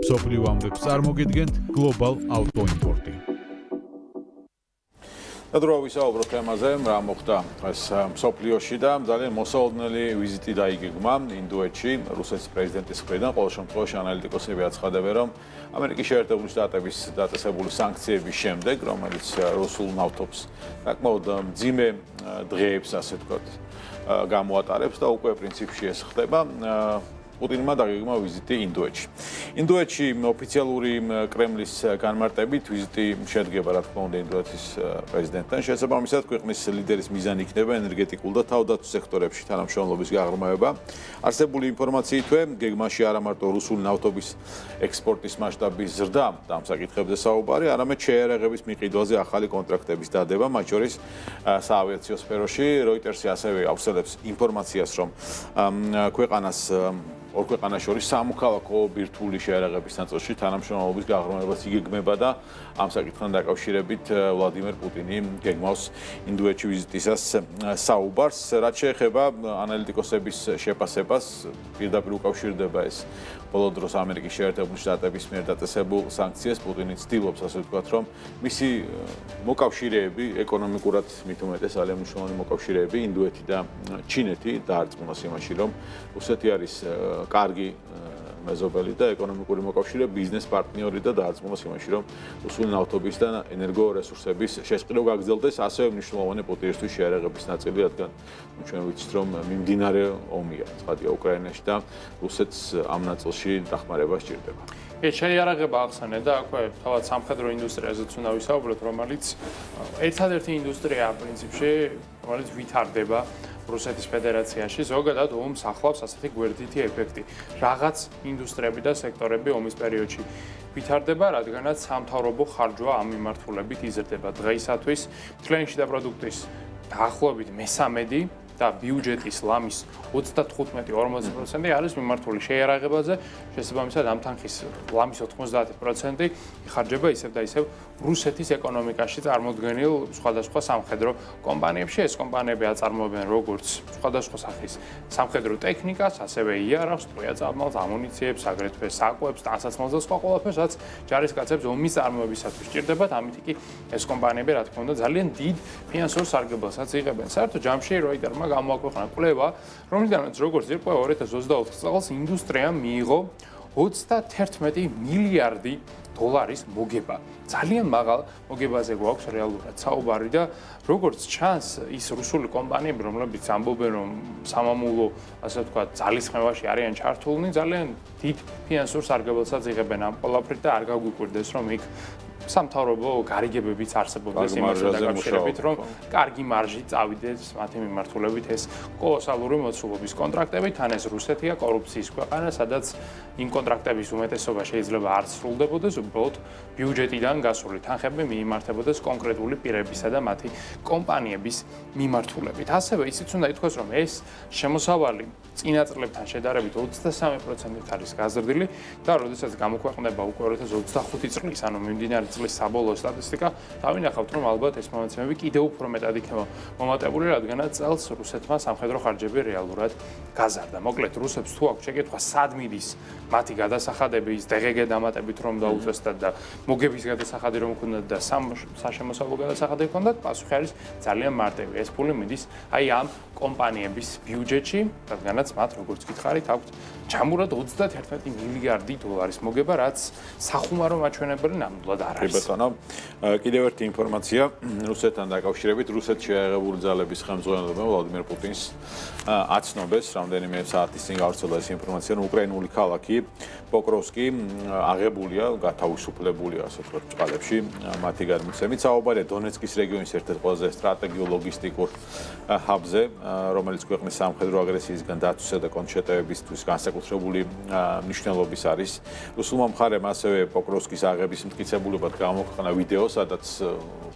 მსოფლიო ამბებს წარმოგიდგენთ Global Auto Import-ი. Დრო ვისაუბროთ თემაზე, რა მოხდა ეს მსოფლიოში და ძალიან მოსაოდნელი ვიზიტი დაიგეგმა ინდოეთში რუსეთის პრეზიდენტის მხრიდან. ყოველ შემთხვევაში ანალიტიკოსები აცხადებენ, რომ ამერიკის შეერთებული შტატების დაწესებული სანქციების შემდეგ, რომელიც რუსულ ნავთობს საკმაოდ მძიმე დღეებს, ასე ვთქვათ, გამოატარებს და უკვე პრინციპში ეს ხდება. პუტინმა დაგეგმა ვიზიტი ინდოეთში. ინდოეთში ოფიციალური კრემლის განმარტებით ვიზიტი შედგება, რა თქმა უნდა, ინდოეთის პრეზიდენტთან. შესაბამისად, ქვეყნის ლიდერის მიზანი იქნება ენერგეტიკულ და თავდაცვის სექტორებში თანამშრომლობის გაღრმავება. არსებული ინფორმაციითვე, გეგმაში არა მარტო რუსული ნავთობის ექსპორტის მასშტაბის ზრდა და ამ საკითხებზე საუბარი, არამედ შეერაღების მიყიდვაზე ახალი კონტრაქტების დადება, მათ შორის საავიაციო სფეროში. როიტერსი ასევე ავრცელებს ინფორმაციას, რომ ქვეყანას ორ ქვეყანას შორის სამოქალაქო ბირთვული შეერაღების ნაწილში თანამშრომლობის გაღრმავებას იგეგმება და ამ საკითხთან დაკავშირებით ვლადიმერ პუტინი გეგმავს ინდოეთში ვიზიტისას საუბარს. რაც შეეხება ანალიტიკოსების შეფასებას, პირდაპირ უკავშირდება ეს ბოლო დროს ამერიკის შეერთებული შტატების მიერ დაწესებულ სანქციას. პუტინი ცდილობს, ასე ვთქვათ, რომ მისი მოკავშირეები, ეკონომიკურად მით უმეტეს ძალიან მნიშვნელოვანი მოკავშირეები, ინდოეთი და ჩინეთი დაარწმუნოს იმაში, რომ რუსეთი არის კარგი მეზობელი და ეკონომიკური მოკავშირე, ბიზნეს პარტნიორი და დაარწმუნოს იმაში, რომ რუსული ნავთობის და ენერგორესურსების შესყიდვა გაგრძელდეს, ასევე მნიშვნელოვანი პუტინისთვის შეერაღების ნაწილი, რადგან ჩვენ ვიცით, რომ მიმდინარე ომია, ცხადია, უკრაინაში და რუსეთს ამ ნაწილში დახმარება სჭირდება. შეიარაღება ახსენე და აქვე თავად სამხედრო ინდუსტრიაზეც უნდა ვისაუბროთ, რომელიც ერთადერთი ინდუსტრიაა პრინციპში, რომელიც ვითარდება რუსეთის ფედერაციაში, ზოგადად ომს ახლავს ასეთი გვერდითი ეფექტი. რაღაც ინდუსტრიები და სექტორები ომის პერიოდში ვითარდება, რადგანაც სამთავრობო ხარჯვა ამ მიმართულებით იზრდება. დღეისათვის მთლიანი შიდა პროდუქტის დაახლოებით მესამედი და ბიუჯეტის ლამის 35-40% არის მიმართული შეიარაღებაზე, შესაბამისად ამ თანხის ლამის 90% იხარჯება ისევ და ისევ რუსეთის ეკონომიკაში წარმოდგენილ სხვადასხვა სამხედრო კომპანიებში. ეს კომპანიები აწარმოებენ როგორც სხვადასხვა სახის სამხედრო ტექნიკას, ასევე იარაღს, ტყვია-წამალს, ამუნიციებს, აგრეთვე საკვებს, ტანსაცმელს და სხვა ყველაფერს, რაც ჯარისკაცებს ომის წარმოებისათვის სჭირდებათ. ამით კი ეს კომპანიები, რა თქმა უნდა, ძალიან დიდ ფინანსურ სარგებელსაც იღებენ. საერთოდ ჯამში როიტერმა გამოაქვეყნა კვლევა, რომლიდანაც როგორც ირკვევა 2024 წელს ინდუსტრიამ მიიღო 31 მილიარდი დოლარის მოგება. ძალიან მაღალ მოგებაზე გვაქვს რეალურად საუბარი და როგორც ჩანს, ის რუსული კომპანიები, რომლებიც ამბობენ, რომ სამამულო, ასე ვთქვათ, ძალისხმევაში არიან ჩართულნი, ძალიან დიდ ფინანსურ სარგებელსაც იღებენ ამ ყველაფრით და არ გაგვიკვირდეს, რომ იქ სამთავრობო გარიგებებიც არსებობდეს იმასთან დაკავშირებით, რომ კარგი მარჟი წავიდეს მათი მიმართულებით ეს კოლოსალური მოცულობის კონტრაქტები, თან ეს რუსეთია, კორუფციის ქვეყანა, სადაც იმ კონტრაქტების უმეტესობა შეიძლება არ სრულდებოდეს, უბრალოდ ბიუჯეტიდან გასული თანხები მიიმართებოდეს კონკრეტული პირებისა და მათი კომპანიების მიმართულებით. ასევე ისიც უნდა ითქვას, რომ ეს შემოსავალი წინა წლებთან შედარებით 23% არის გაზრდილი და როდესაც გამოქვეყნდება უკვე 2025 წლის, ანუ მიმდინარე წლის საბოლოო სტატისტიკა, დავინახავთ, რომ ალბათ ეს მონაცემები კიდევ უფრო მეტად იქნება მომატებული, რადგანაც წელს რუსეთმა სამხედრო ხარჯები რეალურად გაზარდა. მოკლედ, რუსებს თუ აქვს შეკითხვა, სად მიდის მათი გადასახადები, ის DGG დამატებით რომ დაუწესდათ და მოგების გადასახადი რომ ქონდათ და საშემოსავლო გადასახადი ქონდათ, პასუხი არის ძალიან მარტივი. ეს ფული მიდის აი ამ კომპანიების ბიუჯეტში, რადგანაც მათ როგორც გითხარით, აქვთ ჯამურად 31 მილიარდი დოლარის მოგება, რაც სახუმარო მაჩვენებელი ნამდვილად არ არის. ბატონო, კიდევ ერთი ინფორმაცია რუსეთთან დაკავშირებით. რუსეთში შეიარაღებული ძალების ხელმძღვანელმა ვლადიმერ პუტინს აცნობეს რამდენიმე საათის წინ გავრცელდა ეს ინფორმაცია, რომ უკრაინული ქალაქი პოკროვსკი აღებულია, გათავისუფლებულია, ასე ვთქვათ, წყალებში მათი გადმოცემით. საუბარია დონეცკის რეგიონის ერთ-ერთ ყველაზე სტრატეგიულ ლოგისტიკურ ჰაბზე, რომელიც ქვეყნის სამხედრო აგრესიისგან დაცვისა და კონტრშეტევებისთვის განსაკუთრებული მნიშვნელობის არის. რუსულმა მხარემ ასევე პოკროვსკის აღების მტკიცებულებად გამოქვეყნა ვიდეო, სადაც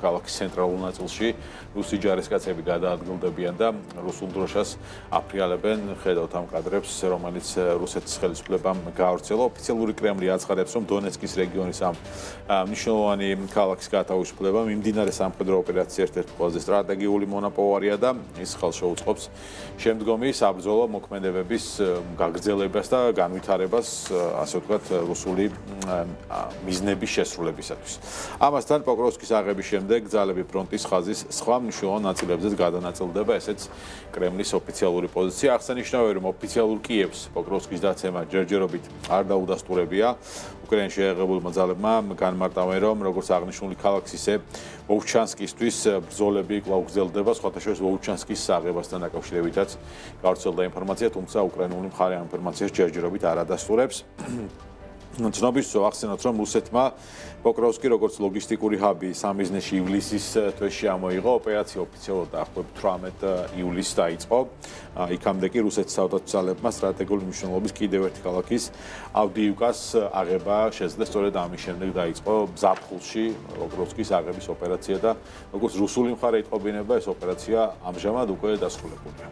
ქალაქის ცენტრალურ ნაწილში რუსი ჯარისკაცები გადაადგილდებიან და რუსულ დროშას აფრიალებენ. ხედავთ ამ კადრებს, რომელიც რუსეთის ხელისუფლებამ გაავრცელა. ოფიციალური კრემლი აცხადებს, რომ დონეცკის რეგიონის ამ მნიშვნელოვანი ქალაქის გათავისუფლება მიმდინარე სამხედრო ოპერაციის ერთ-ერთი ყველაზე სტრატეგიული მონაპოვარია და ის ხელშეუწყობს შემდგომი საბრძოლო მოქმედებების გაგრძელებას და განვითარებას, ასე ვთქვათ, რუსული მიზნების შესრულებისათვის. ამასთან პოკროვსკის აღების შემდეგ ძალები ფრონტის ხაზის სხვა მნიშვნელოვან ნაწილებზეც გადანაწილდება, ესეც კრემლის ოფიციალური პოზიცია. აღსანიშნავია, რომ ოფიციალურ კიევს პოკროვსკის დაცემა ჯერჯერობით არ დაუდასტურებია. უკრაინის შეიარაღებულმა ძალებმა განმარტავენ, რომ როგორც აღნიშნული ქალაქის ისე ვოვჩანსკისთვის ბრძოლები კვლავ გრძელდება, სხვათა შორის ვოვჩანსკის აღებასთან დაკავშირებითაც გავრცელდა ინფორმაცია, თუმცა უკრაინული მხარე ამ ინფორმაციას ჯერჯერობით არ ადასტურებს. ცნობისწვევ ახსენოთ, რომ რუსეთმა პოკროვსკი როგორც ლოგისტიკური ჰაბი სამიზნეში ივლისის თვეში ამოიღო, ოპერაცია ოფიციალურად დაახლოებით 18 ივლისს დაიწყო. იქამდე კი რუსეთის საօდათო ძალებმა სტრატეგიული მნიშვნელობის კიდევ ერთი ქალაქის ავდიივკას აღება შეძლეს, სწორედ ამის შემდეგ დაიწყო ზაფხულში პოკროვსკის აღების ოპერაცია და როგორც რუსული მხარე იტყობინება, ეს ოპერაცია ამჟამად უკვე დასრულებულია.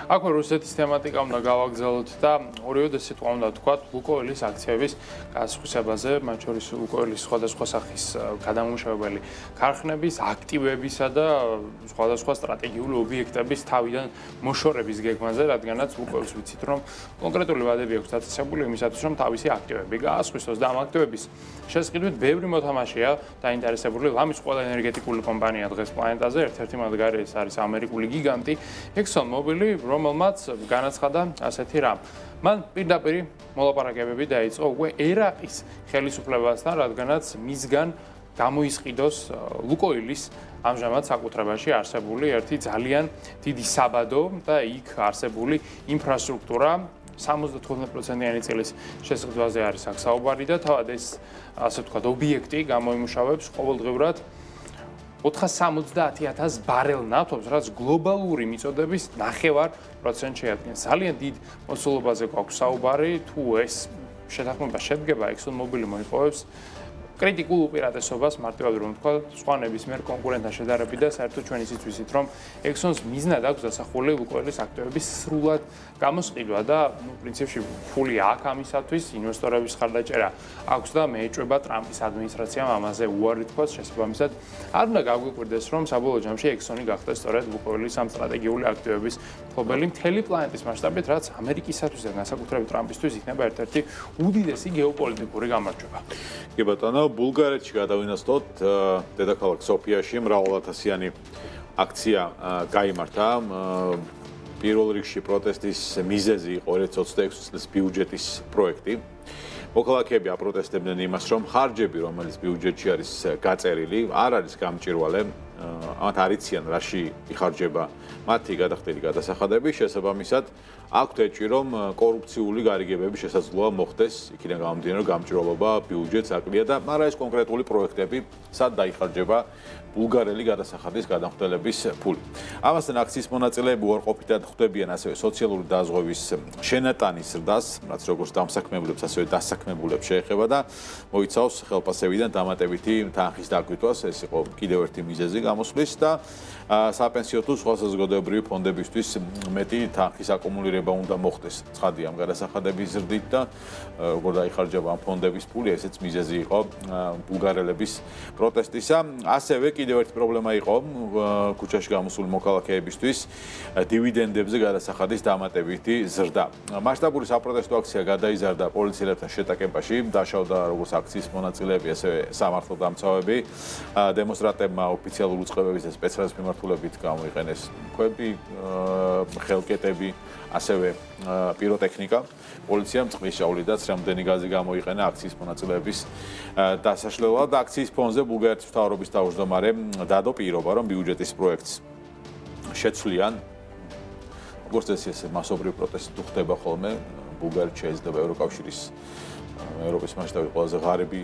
აქვე რუსეთის თემატიკა უნდა გავაგრძელოთ და ორივე სიტყვა უნდა ვთქვათ ლუკოილის აქციების გასხვისებაზე, მათ შორის ლუკოილის სხვადასხვა სახის გადამამუშავებელი ქარხნების აქტივებისა და სხვადასხვა სტრატეგიული ობიექტების თავიდან მოშორების გეგმაზე, რადგანაც ლუკოილს ვიცით, რომ კონკრეტული ვადები აქვს დაწესებული იმისათვის, რომ თავისი აქტივები გაასხვისოს და ამ აქტივების შესყიდვით ბევრი მოთამაშეა დაინტერესებული. ლამის ყველა ენერგეტიკული კომპანია დღეს პლანეტაზე, ერთ-ერთი მათგანი ეს არის ამერიკული გიგანტი ExxonMobil, რომელმაც განაცხადა ასეთი რამ. მან პირდაპირ მოლაპარაკებები დაიწყო უკვე ერაყის ხელისუფლებასთან, რადგანაც მისგან გამოისყიდოს ლუკოილის ამჟამად საკუთრებაში არსებული ერთი ძალიან დიდი საბადო და იქ არსებული ინფრასტრუქტურა 75%-იანი წილის შესყიდვაზე არის აქ საუბარი და თავად ეს ასე ვთქვათ ობიექტი გამოიმუშავებს ყოველდღიურად 470,000 ბარელ ნავთობს, რაც გლობალური მიწოდების 9% შეადგენს. ძალიან დიდ მოცულობაზე გვაქვს საუბარი, თუ ეს შეთანხმება შედგება, ExxonMobil მოიპოვებს კრიტიკულ უპირატესობას, მარტივად რომ ვთქვა, სხვა ნებისმიერ კონკურენტთან შედარებით და საერთოდ ჩვენ ისიც ვიცით, რომ Exxon's მიზნად აქვს დასახული ლუკოილის აქტივების სრულად გამოსყიდვა და პრინციპში ფული აქვს ამისათვის, ინვესტორების ხარდაჭერა აქვს და მეეჭვება ტრამპის ადმინისტრაციამ ამაზე უარი თქვას, შესაბამისად არ უნდა გაგვიკვირდეს, რომ საბოლოო ჯამში Exxonი გახდეს სწორედ ლუკოილის ამ სტრატეგიული აქტივების მფლობელი მთელი პლანეტის მასშტაბით, რაც ამერიკისათვის და განსაკუთრებით ტრამპისთვის იქნება ერთ-ერთი უდიდესი გეოპოლიტიკური გამარჯვება. კი ბატონო, ბულგარეთში გადავინაცვლოთ დედაქალაქ სოფიაში მრავალათასიანი აქცია გაიმართა. პირველ რიგში პროტესტის მიზეზი იყო 2026 წლის ბიუჯეტის პროექტი. მოქალაქეები აპროტესტებდნენ იმას, რომ ხარჯები, რომელიც ბიუჯეტში არის გაწერილი, არ არის გამჭვირვალე. ამათ არ იციან, რაში იხარჯება მათი გადახდილი გადასახადები, შესაბამისად აქვთ ეჭვი, რომ კორუფციული გარიგებები შესაძლოა მოხდეს, იქიდან გამომდინარე, რომ გამჭვირვალობა ბიუჯეტს აკლია და არა ეს კონკრეტული პროექტები, სად დაიხარჯება ბულგარელი გადასახადის გადამხდელების ფული. ამასთან აქციის მონაწილეები უარყოფითად ხვდებიან ასევე სოციალური დაზღვევის შენატანის ზრდას, რაც როგორც დამსაქმებლებს, ასევე დასაქმებულებს შეეხება და მოიცავს ხელფასებიდან დამატებითი თანხის დაკვითვას, ეს იყო კიდევ ერთი მიზეზი გამოსვლის და საპენსიო თუ სხვა საზოგადოებრივი ფონდებისთვის მეტი თანხის აკუმულირება უნდა მოხდეს. ცხადია ამ გადასახადების ზრდით და როგორ დაიხარჯება ამ ფონდების ფული, ესეც მიზეზი იყო ბულგარელების პროტესტისა. ასევე კიდევ ერთი პრობლემა იყო ქუჩაში გამოსული მოქალაქეებისთვის დივიდენდებზე გადასახადის დამატებითი ზრდა. მასშტაბური საპროტესტო აქცია გადაიზარდა პოლიციელებთან შეტაკებაში, დაშავდა როგორც აქციის მონაწილეები, ასევე სამართლო დამცავები. დემონსტრანტებმა ოფიციალურ უწყებების და სპეციალისტ მიმართულებით გამოიყენეს ქვები, ხელკეტები, ასევე პიროტექნიკა. პოლიციამ წყლის შავლიდაც რამდენი გაზი გამოიყენა აქციის მონაწილეების დასაშლელად. აქციის ფონზე ბულგარეთის მთავრობის თავმჯდომარე დადო პირობა, რომ ბიუჯეტის პროექტს შეცვლიან. როგორც ეს მასობრივი პროტესტი თუ ხდება ხოლმე, ბულგარეთში შეიძლება ევროკავშირის ევროპის მასშტაბით ყველაზე ღარიბი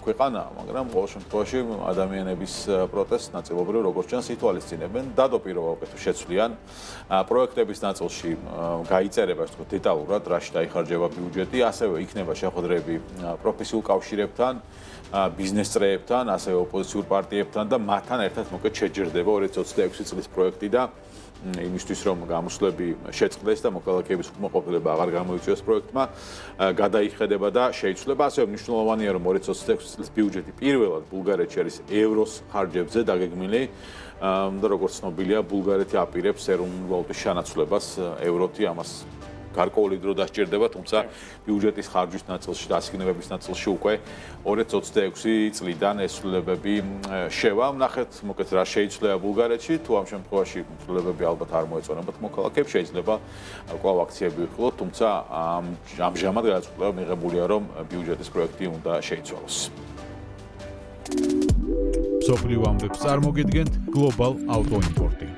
ქვეყანაა, მაგრამ ყოველ შემთხვევაში ადამიანების პროტესტს ნაწილობრივ როგორც ჩანს ითვალისწინებენ, დადაპირობა უკეთ შეცვლიან. პროექტების ნაწილში გაიწერება, ასე ვთქვათ, დეტალურად, რაში დაიხარჯება ბიუჯეტი, ასევე იქნება შეხვედრები პროფესიულ კავშირებთან, ბიზნეს წრეებთან, ასევე ოპოზიციურ პარტიებთან და მათთან ერთად მოკლედ შეჯერდება 2026 წლის პროექტი და იმისთვის რომ გამოსვლები შეწყდეს და მოქალაქეების უკმაყოფილება აღარ გამოიწვიოს პროექტმა, გადაიხედება და შეიცვლება. ასევე მნიშვნელოვანია რომ 2026 წლის ბიუჯეტი პირველად ბულგარეთში არის ევროს ხარჯებზე დაგეგმილი და როგორც ცნობილია, ბულგარეთი აპირებს ეროვნული ვალუტის შანაცვლებას ევროთი, ამას გარკვეული დრო დასჭირდება, თუმცა ბიუჯეტის ხარჯვის ნაწილში და ასიგნებების ნაწილში უკვე 2026 წლიდან ეს ცვლილებები შევა. ნახეთ, მოკლედ რა შეიცვლება ბულგარეთში, თუ ამ შემთხვევაში ცვლილებები ალბათ არ მოეწონებათ მოქალაქეებს, შეიძლება კვლავ აქციები ვიხილოთ, თუმცა ამჟამად გადაწყვეტილება მიღებულია, რომ ბიუჯეტის პროექტი უნდა შეიცვალოს. მსოფლიო ამბებს წარმოგიდგენთ Global Auto Import-ი.